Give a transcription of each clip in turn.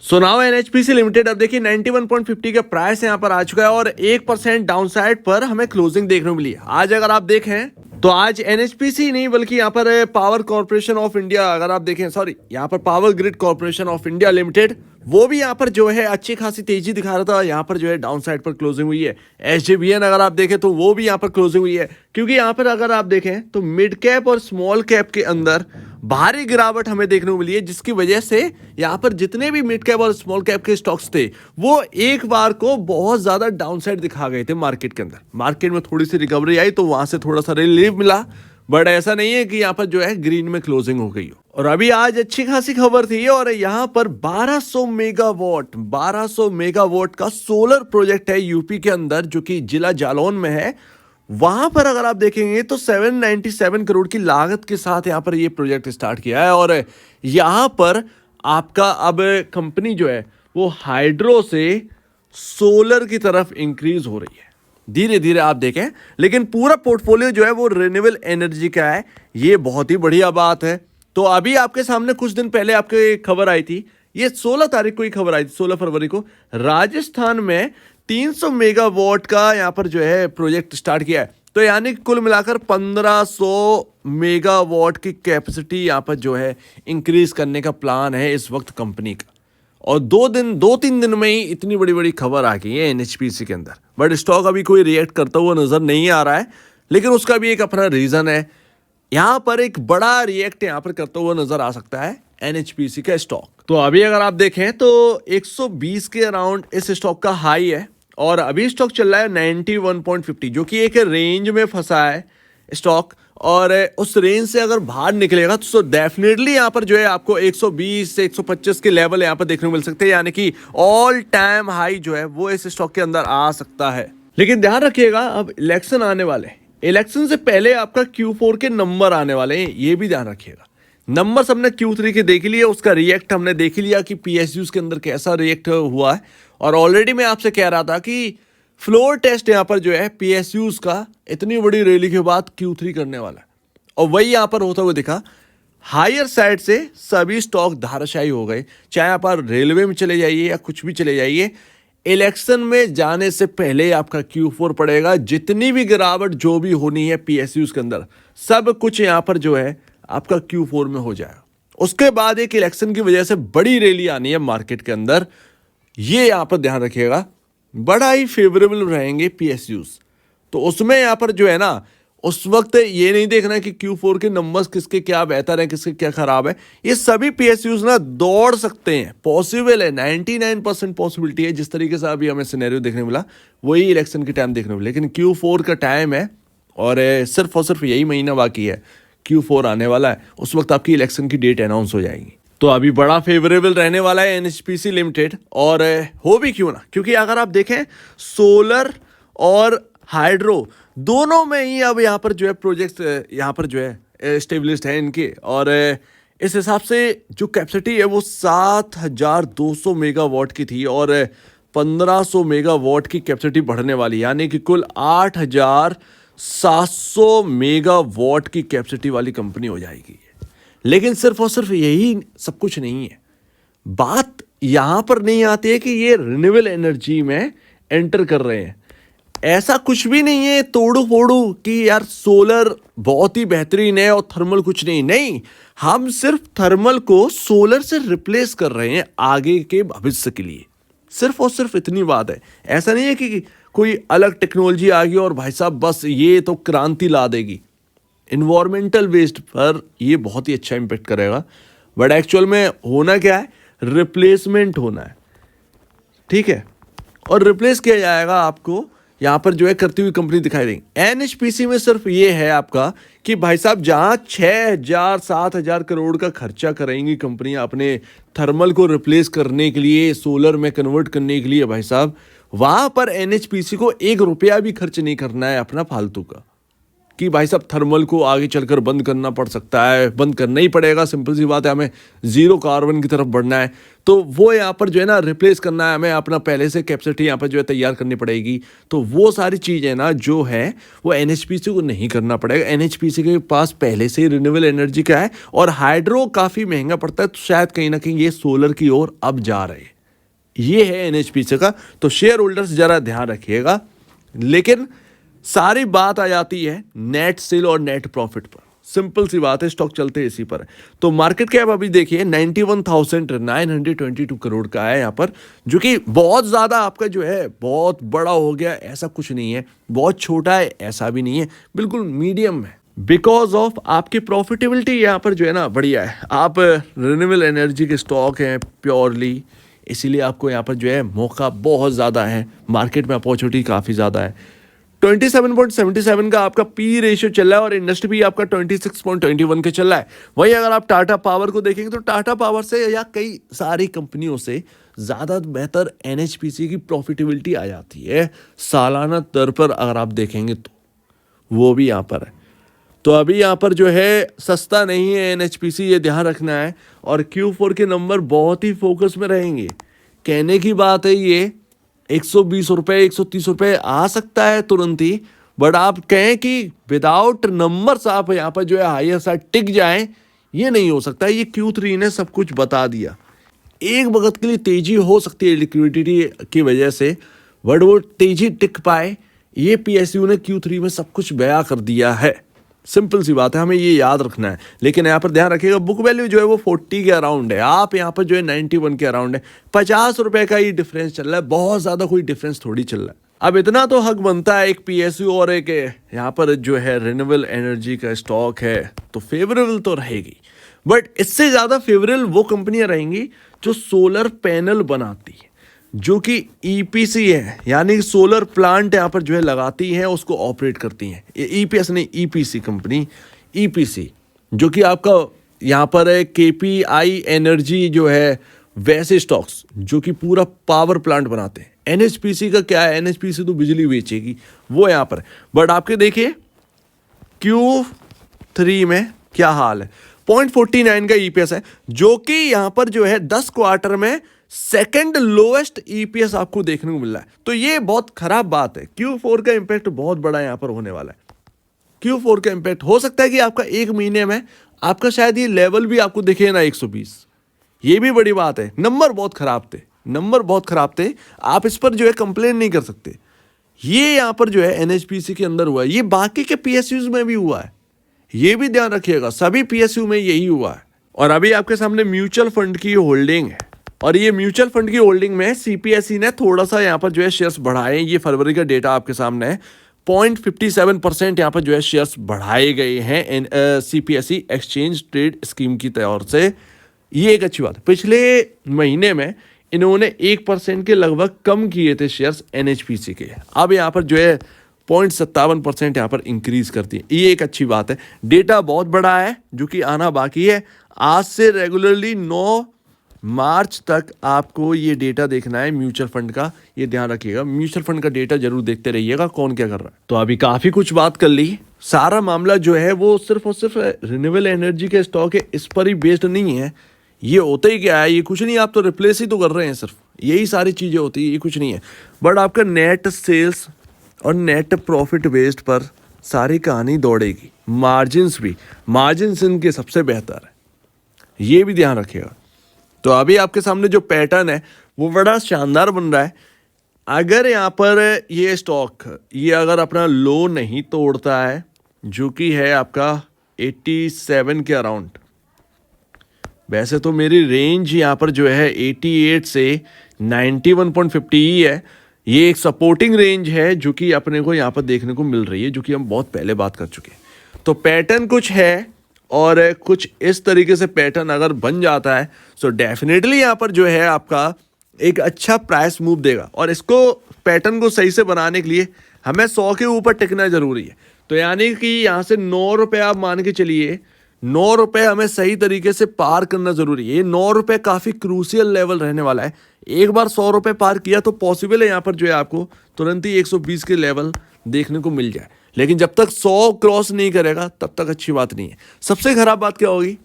So now NHPC limited अब देखिए 91.50 का प्राइस यहाँ पर आ चुका है और 1% डाउन साइड पर हमें क्लोजिंग देखने को मिली है। आज अगर आप देखें तो आज एनएचपीसी नहीं बल्कि यहाँ पर पावर कॉर्पोरेशन ऑफ इंडिया, अगर आप देखें सॉरी यहाँ पर power grid corporation of India limited, वो भी यहाँ पर जो है अच्छी खासी तेजी दिखा रहा था। यहाँ पर जो है डाउन साइड पर क्लोजिंग हुई है। एसजेवीएन अगर आप देखें तो वो भी यहाँ पर क्लोजिंग हुई है, क्योंकि यहाँ पर अगर आप देखें तो मिड कैप और स्मॉल कैप के अंदर भारी गिरावट हमें देखने को मिली है, जिसकी वजह से यहाँ पर जितने भी मिड कैप और स्मॉल कैप के स्टॉक्स थे वो एक बार को बहुत ज्यादा डाउन साइड दिखा गए थे मार्केट के अंदर। मार्केट में थोड़ी सी रिकवरी आई तो वहां से थोड़ा सा रिलीफ मिला, बट ऐसा नहीं है कि यहाँ पर जो है ग्रीन में क्लोजिंग हो गई हो। और अभी आज अच्छी खासी खबर थी और यहाँ पर 1200 मेगावाट का सोलर प्रोजेक्ट है यूपी के अंदर, जो कि जिला जालौन में है। वहां पर अगर आप देखेंगे तो 797 करोड़ की लागत के साथ यहाँ पर ये प्रोजेक्ट स्टार्ट किया है। और यहाँ पर आपका अब कंपनी जो है वो हाइड्रो से सोलर की तरफ इंक्रीज हो रही है धीरे धीरे, आप देखें। लेकिन पूरा पोर्टफोलियो जो है वो रिन्यूएबल एनर्जी का है, ये बहुत ही बढ़िया बात है। तो अभी आपके सामने कुछ दिन पहले आपके खबर आई थी, ये 16 तारीख को ही खबर आई थी, 16 फरवरी को, राजस्थान में 300 मेगावाट का यहाँ पर जो है प्रोजेक्ट स्टार्ट किया है। तो यानी कुल मिलाकर 1500 मेगावाट की कैपेसिटी यहाँ पर जो है इंक्रीज करने का प्लान है इस वक्त कंपनी का। और 2-3 दिन में ही इतनी बड़ी बड़ी खबर आ गई है एनएचपीसी के अंदर, बट स्टॉक अभी कोई रिएक्ट करता हुआ नजर नहीं आ रहा है। लेकिन उसका भी एक अपना रीजन है, यहाँ पर एक बड़ा रिएक्ट यहाँ पर करता हुआ नजर आ सकता है एनएचपीसी का स्टॉक। तो अभी अगर आप देखें तो 120 के अराउंड इस स्टॉक का हाई है और अभी स्टॉक चल रहा है 91.50, जो कि एक रेंज में फंसा है स्टॉक। और उस रेंज से अगर बाहर निकलेगा तो डेफिनेटली यहाँ पर जो है आपको 120 से 125 के लेवल यहाँ पर देखने को मिल सकते हैं, यानी कि ऑल टाइम हाई जो है वो इस स्टॉक के अंदर आ सकता है। लेकिन ध्यान रखिएगा, अब इलेक्शन आने वाले, इलेक्शन से पहले आपका Q4 के नंबर आने वाले हैं, ये भी ध्यान रखिएगा। नंबर हमने Q3 के देख लिए, उसका रिएक्ट हमने देख लिया कि पीएसयूज के अंदर कैसा रिएक्ट हुआ है। और ऑलरेडी मैं आपसे कह रहा था कि फ्लोर टेस्ट यहाँ पर जो है पीएसयूज का इतनी बड़ी रैली के बाद Q3 करने वाला है, और वही यहाँ पर होता हुआ दिखा। हायर साइड से सभी स्टॉक धाराशायी हो गए, चाहे आप रेलवे में चले जाइए या कुछ भी चले जाइए। इलेक्शन में जाने से पहले आपका Q4 पड़ेगा, जितनी भी गिरावट जो भी होनी है पीएसयूज के अंदर सब कुछ यहाँ पर जो है आपका Q4 में हो जाएगा। उसके बाद एक इलेक्शन की वजह से बड़ी रैली आनी है मार्केट के अंदर, ये यहाँ पर ध्यान रखिएगा, बड़ा ही फेवरेबल रहेंगे पीएसयूज। तो उसमें यहाँ पर जो है ना, उस वक्त ये नहीं देखना कि Q4 के नंबर्स किसके क्या बेहतर है किसके क्या खराब है, ये सभी पीएसयूज ना दौड़ सकते हैं, पॉसिबल है, 99% पॉसिबिलिटी है। जिस तरीके से अभी हमें सिनेरियो देखने मिला वही इलेक्शन के टाइम देखने मिला, लेकिन Q4 का टाइम है और सिर्फ और सिर्फ यही महीना बाकी है, Q4 आने वाला है, उस वक्त आपकी इलेक्शन की डेट अनाउंस हो जाएगी। तो अभी बड़ा फेवरेबल रहने वाला है एनएचपीसी लिमिटेड, और हो भी क्यों ना, क्योंकि अगर आप देखें सोलर और हाइड्रो दोनों में ही अब यहाँ पर जो है प्रोजेक्ट्स यहाँ पर जो है स्टेब्लिश्ड है इनके। और इस हिसाब से जो कैपेसिटी है वो 7200 मेगावाट की थी और 1500 मेगावाट की कैपेसिटी बढ़ने वाली, यानी कि कुल 8700 मेगावाट की कैपेसिटी वाली कंपनी हो जाएगी। लेकिन सिर्फ और सिर्फ यही सब कुछ नहीं है, बात यहाँ पर नहीं आती है कि ये रिन्यूएबल एनर्जी में एंटर कर रहे हैं। ऐसा कुछ भी नहीं है तोड़ू फोड़ू कि यार सोलर बहुत ही बेहतरीन है और थर्मल कुछ नहीं, नहीं, हम सिर्फ थर्मल को सोलर से रिप्लेस कर रहे हैं आगे के भविष्य के लिए, सिर्फ और सिर्फ इतनी बात है। ऐसा नहीं है कि कोई अलग टेक्नोलॉजी आ गई और भाई साहब बस ये तो क्रांति ला देगी। इन्वायरमेंटल वेस्ट पर ये बहुत ही अच्छा इम्पेक्ट करेगा, बट एक्चुअल में होना क्या है, रिप्लेसमेंट होना है, ठीक है, और रिप्लेस किया जाएगा आपको यहाँ पर जो है करती हुई कंपनी दिखाई देंगी। एनएचपीसी में सिर्फ ये है आपका कि भाई साहब जहाँ 6000-7000 करोड़ का खर्चा करेंगी कंपनियाँ अपने थर्मल को रिप्लेस करने के लिए, सोलर में कन्वर्ट करने के लिए, भाई साहब वहाँ पर एनएचपीसी को 1 रुपया भी खर्च नहीं करना है अपना फालतू का, कि भाई साहब थर्मल को आगे चलकर बंद करना पड़ सकता है, बंद करना ही पड़ेगा, सिंपल सी बात है, हमें जीरो कार्बन की तरफ बढ़ना है, तो वो यहाँ पर जो है ना रिप्लेस करना है, हमें अपना पहले से कैपेसिटी यहाँ पर जो है तैयार करनी पड़ेगी। तो वो सारी चीज़ें ना जो है वो एनएचपीसी को नहीं करना पड़ेगा। एनएचपीसी के पास पहले से ही रिन्यूएबल एनर्जी का है और हाइड्रो काफ़ी महंगा पड़ता है, तो शायद कहीं ना कहीं ये सोलर की ओर अब जा रहे हैं। ये है एनएचपीसी का, तो शेयर होल्डर्स जरा ध्यान रखिएगा। लेकिन सारी बात आ जाती है नेट सेल और नेट प्रॉफिट पर। सिंपल सी बात है, स्टॉक चलते इसी पर है। तो मार्केट कैप अभी देखिए 91,922 करोड़ का है यहाँ पर, जो कि बहुत ज़्यादा आपका जो है बहुत बड़ा हो गया ऐसा कुछ नहीं है, बहुत छोटा है ऐसा भी नहीं है, बिल्कुल मीडियम है। बिकॉज ऑफ आपकी प्रॉफिटेबिलिटी यहाँ पर जो है ना बढ़िया है, आप रिन्यूएबल एनर्जी के स्टॉक हैं प्योरली, इसीलिए आपको यहाँ पर जो है मौका बहुत ज़्यादा है, मार्केट में अपॉर्चुनिटी काफ़ी ज़्यादा है। 27.77 का आपका पी रेशियो चल रहा है और इंडस्ट्री भी आपका 26.21 के चल रहा है। वहीं अगर आप टाटा पावर को देखेंगे तो टाटा पावर से या कई सारी कंपनियों से ज़्यादा बेहतर एनएचपीसी की प्रॉफिटेबिलिटी आ जाती है सालाना दर पर, अगर आप देखेंगे तो वो भी यहाँ पर है। तो अभी यहाँ पर जो है सस्ता नहीं है एनएचपीसी, ये ध्यान रखना है। और Q4 के नंबर बहुत ही फोकस में रहेंगे। कहने की बात है ये 120 रुपये 130 रुपये आ सकता है तुरंत ही, बट आप कहें कि विदाउट नंबर्स आप यहाँ पर जो है हायर साइड टिक जाएं, ये नहीं हो सकता। ये Q3 ने सब कुछ बता दिया। एक वक्त के लिए तेजी हो सकती है लिक्विडिटी की वजह से, बट वो तेजी टिक पाए ये पीएसयू ने Q3 में सब कुछ बयां कर दिया है। सिंपल सी बात है, हमें ये याद रखना है। लेकिन यहाँ पर ध्यान रखिएगा बुक वैल्यू जो है वो 40 के अराउंड है, आप यहाँ पर जो है 91 के अराउंड है। 50 रुपए का ही डिफरेंस चल रहा है, बहुत ज़्यादा कोई डिफरेंस थोड़ी चल रहा है। अब इतना तो हक बनता है, एक पीएसयू और एक यहाँ पर जो है रिन्यूएबल एनर्जी का स्टॉक है तो फेवरेबल तो रहेगी, बट इससे ज़्यादा फेवरेबल वो कंपनियां रहेंगी जो सोलर पैनल बनाती है, जो कि ईपीसी है, यानी सोलर प्लांट यहाँ पर जो है लगाती हैं, उसको ऑपरेट करती हैं। ईपीएस नहीं, ईपीसी कंपनी, ईपीसी जो कि आपका यहाँ पर है केपीआई एनर्जी जो है, वैसे स्टॉक्स जो कि पूरा पावर प्लांट बनाते हैं। एनएचपीसी का क्या है, एनएचपीसी तो बिजली बेचेगी, वो यहाँ पर। बट आपके देखिए Q3 में क्या हाल है, 0.49 का ईपीएस है, जो कि यहाँ पर जो है 10 क्वार्टर में सेकंड लोएस्ट ईपीएस आपको देखने को मिल रहा है। तो ये बहुत खराब बात है। Q4 का इंपैक्ट बहुत बड़ा यहाँ पर होने वाला है। Q4 का इंपैक्ट हो सकता है कि आपका एक महीने में आपका शायद ये लेवल भी आपको दिखे ना 120, ये भी बड़ी बात है। नंबर बहुत खराब थे, नंबर बहुत खराब थे, आप इस पर जो है कंप्लेन नहीं कर सकते। ये यहाँ पर जो है एनएचपीसी के अंदर हुआ है, ये बाकी के पीएसयूज में भी हुआ है, ये भी ध्यान रखिएगा, सभी पीएसयू में यही हुआ है। और अभी आपके सामने म्यूचुअल फंड की होल्डिंग है, और ये म्यूचुअल फंड की होल्डिंग में सीपीएसई ने थोड़ा सा यहाँ पर जो है शेयर्स बढ़ाए। ये फरवरी का डेटा आपके सामने है, 0.57% यहाँ पर जो है शेयर्स बढ़ाए गए हैं सीपीएसई एक्सचेंज ट्रेड स्कीम की तौर से। ये एक अच्छी बात है। पिछले महीने में इन्होंने 1% के लगभग कम किए थे शेयर्स एनएचपीसी के, अब यहाँ पर जो है 0.57% यहाँ पर इंक्रीज करती है, ये एक अच्छी बात है। डेटा बहुत बड़ा है जो कि आना बाकी है। आज से रेगुलरली 9 मार्च तक आपको ये डेटा देखना है म्यूचुअल फंड का, ये ध्यान रखिएगा। म्यूचुअल फंड का डेटा जरूर देखते रहिएगा कौन क्या कर रहा है। तो अभी काफ़ी कुछ बात कर ली, सारा मामला जो है वो सिर्फ और सिर्फ रिन्यूएबल एनर्जी के स्टॉक है, इस पर ही बेस्ड नहीं है। ये होता ही क्या है, ये कुछ नहीं, आप तो रिप्लेस ही तो कर रहे हैं, सिर्फ यही सारी चीज़ें होती है, ये कुछ नहीं है। बट आपका नेट सेल्स और नेट प्रॉफिट बेस्ड पर सारी कहानी दौड़ेगी। मार्जिन्स भी, मार्जिन्स इनके सबसे बेहतर है, ये भी ध्यान रखिएगा। तो अभी आपके सामने जो पैटर्न है वो बड़ा शानदार बन रहा है। अगर यहाँ पर ये स्टॉक ये अगर अपना लो नहीं तोड़ता है, जो कि है आपका 87 के अराउंड, वैसे तो मेरी रेंज यहाँ पर जो है 88 से 91.50 ही है, ये एक सपोर्टिंग रेंज है जो कि अपने को यहाँ पर देखने को मिल रही है, जो कि हम बहुत पहले बात कर चुके हैं। तो पैटर्न कुछ है और कुछ इस तरीके से पैटर्न अगर बन जाता है तो डेफिनेटली यहाँ पर जो है आपका एक अच्छा प्राइस मूव देगा। और इसको पैटर्न को सही से बनाने के लिए हमें 100 के ऊपर टिकना जरूरी है। तो यानी कि यहाँ से 9 रुपये आप मान के चलिए, 9 रुपये हमें सही तरीके से पार करना जरूरी है। ये 9 रुपये काफ़ी क्रूशियल लेवल रहने वाला है। एक बार 100 रुपये पार किया तो पॉसिबल है यहाँ पर जो है आपको तुरंत ही 120 के लेवल देखने को मिल जाए। लेकिन जब तक 100 क्रॉस नहीं करेगा तब तक अच्छी बात नहीं है। सबसे खराब बात क्या होगी,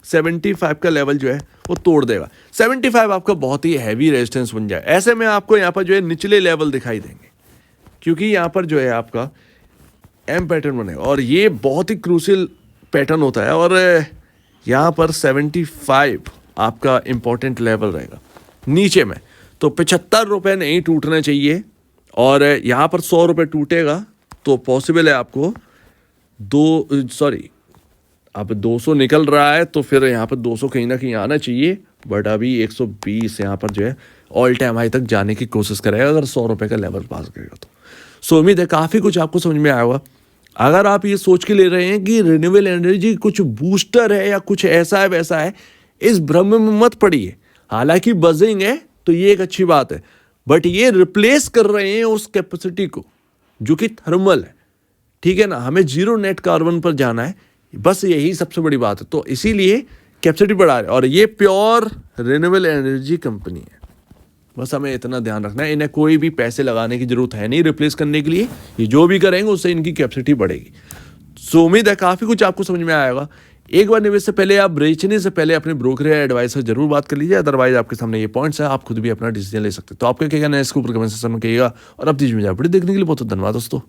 75 का लेवल जो है वो तोड़ देगा। 75 आपका बहुत ही हैवी रेजिस्टेंस बन जाए। ऐसे में आपको यहाँ पर जो है निचले लेवल दिखाई देंगे, क्योंकि यहाँ पर जो है आपका एम पैटर्न बनेगा और ये बहुत ही क्रूशियल पैटर्न होता है। और यहाँ पर 75 आपका इंपॉर्टेंट लेवल रहेगा नीचे में। तो 75 रुपये नहीं टूटना चाहिए, और यहाँ पर 100 रुपये टूटेगा तो पॉसिबल है आपको अब 200 निकल रहा है तो फिर यहाँ पर 200 कहीं ना कहीं आना चाहिए, बट अभी 120 यहाँ पर जो है ऑल टाइम हाई तक जाने की कोशिश करेगा अगर 100 रुपये का लेवल पास करेगा तो। सो उम्मीद है काफ़ी कुछ आपको समझ में आया होगा। अगर आप ये सोच के ले रहे हैं कि रिन्यूएबल एनर्जी कुछ बूस्टर है या कुछ ऐसा है वैसा है, इस भ्रम में मत पड़िए। हालांकि बजिंग है तो ये एक अच्छी बात है, बट ये रिप्लेस कर रहे हैं उस कैपेसिटी को जो कि थर्मल है, ठीक है ना। हमें जीरो नेट कार्बन पर जाना है, बस यही सबसे बड़ी बात है। तो इसीलिए कैपेसिटी बढ़ा रहे, और ये प्योर रिन्यूएबल एनर्जी कंपनी है, बस हमें इतना ध्यान रखना है। इन्हें कोई भी पैसे लगाने की जरूरत है नहीं रिप्लेस करने के लिए, ये जो भी करेंगे उससे इनकी कैपेसिटी बढ़ेगी। सो उम्मीद है काफ़ी कुछ आपको समझ में आएगा। एक बार निवेश से पहले, आप बेचने से पहले अपने ब्रोकर या एडवाइजर जरूर बात कर लीजिए, अदरवाइज आपके सामने ये पॉइंट्स है, आप खुद भी अपना डिसीजन ले सकते हैं। तो आपका क्या कहना है इसके ऊपर कमेंट सेक्शन में कहिएगा, और अब दीजिए मुझे वीडियो देखने के लिए बहुत धन्यवाद दोस्तों।